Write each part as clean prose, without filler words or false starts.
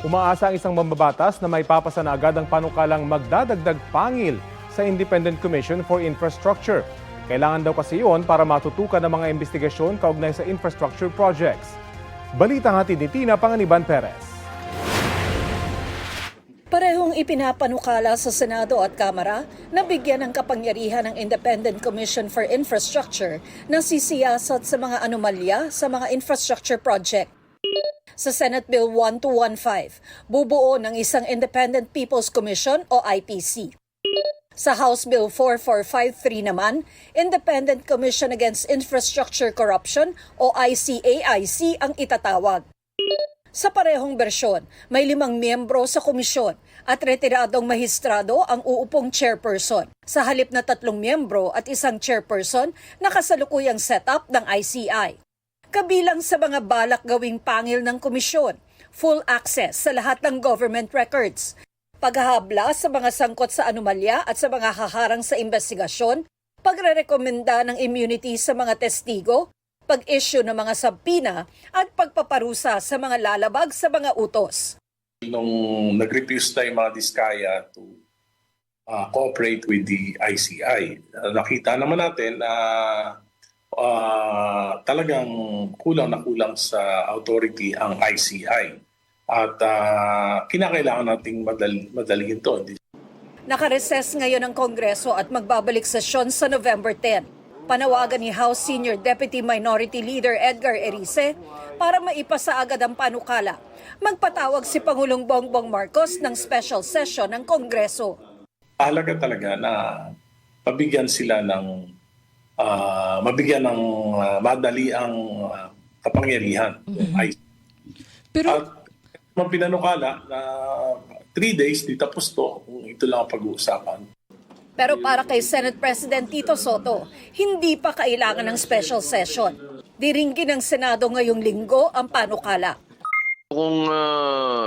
Umaasa ang isang mambabatas na may papasa na agad ang panukalang magdadagdag pangil sa Independent Commission for Infrastructure. Kailangan daw kasi iyon para matutukan ang mga investigasyon kaugnay sa infrastructure projects. Balitang hatid ni Tina Panganiban Perez. Parehong ipinapanukala sa Senado at Kamara na bigyan ng kapangyarihan ng Independent Commission for Infrastructure na sisiyasat sa mga anomalya sa mga infrastructure project. Sa Senate Bill 1215, bubuo ng isang Independent People's Commission o IPC. Sa House Bill 4453 naman, Independent Commission Against Infrastructure Corruption o ICAIC ang itatawag. Sa parehong bersyon, may 5 miyembro sa komisyon at retiradong mahistrado ang uupong chairperson. Sa halip na 3 miyembro at isang chairperson na kasalukuyang setup ng ICI. Kabilang sa mga balak gawing pangil ng komisyon, full access sa lahat ng government records, paghahabla sa mga sangkot sa anomalya at sa mga haharang sa investigasyon, pagrerekomenda ng immunity sa mga testigo, pag-issue ng mga subpoena at pagpaparusa sa mga lalabag sa mga utos. Nung nag-refuse na yung mga diskaya to cooperate with the ICI, nakita naman natin na talagang kulang na kulang sa authority ang ICI. At kinakailangan nating madaliin ito. Nakareses ngayon ang Kongreso at magbabalik sesyon sa November 10. Panawagan ni House Senior Deputy Minority Leader Edgar Erice para maipasa agad ang panukala. Magpatawag si Pangulong Bongbong Marcos ng special session ng Kongreso. Mahalaga talaga na mabigyan sila ng madaliang kapangyarihan. Pero At pinanukala na 3 days, di tapos to, kung ito lang ang pag-uusapan. Pero para kay Senate President Tito Soto, hindi pa kailangan ng special session. Diringgin ng Senado ngayong linggo ang panukala. Kung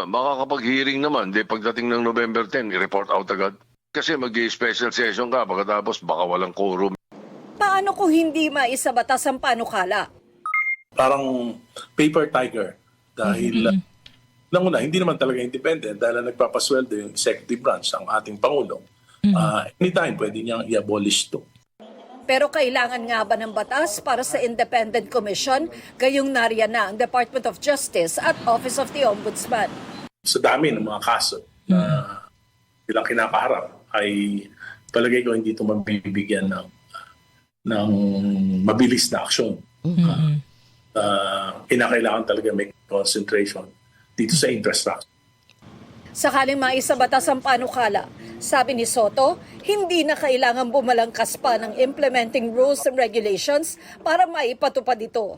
makakapag-hearing naman, di pagdating ng November 10, i-report out agad. Kasi mag-special session ka, pagkatapos baka walang quorum. Paano kung hindi maisabatas ang panukala? Parang paper tiger. Dahil, una, hindi naman talaga independent dahil nagpapasweldo yung executive branch, ang ating Pangulo. Anytime pwede niyang i-abolish to. Pero kailangan nga ba ng batas para sa Independent Commission, gayong nariyan na ang Department of Justice at Office of the Ombudsman? Sa dami ng mga kaso na silang kinakaharap ay palagay ko hindi ito mabibigyan ng mabilis na aksyon. Kinakailangan talaga may concentration dito sa infrastructure. Sakaling maisabatas ang panukala, sabi ni Soto, hindi na kailangan bumalangkas pa ng implementing rules and regulations para maipatupad ito.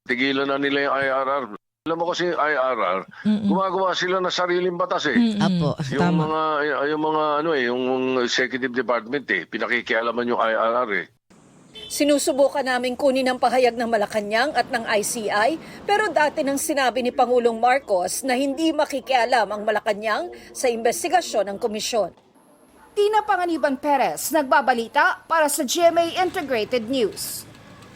Tigilan na nila yung IRR. Alam mo kasi IRR, gumagawa sila ng sariling batas eh. Apo, Yung tama. yung executive department pinakikialaman yung IRR eh. Sinusubukan namin kunin ang pahayag ng Malacanang at ng ICI, pero dati nang sinabi ni Pangulong Marcos na hindi makikialam ang Malacanang sa investigasyon ng komisyon. Tina Panganiban Perez, nagbabalita para sa GMA Integrated News.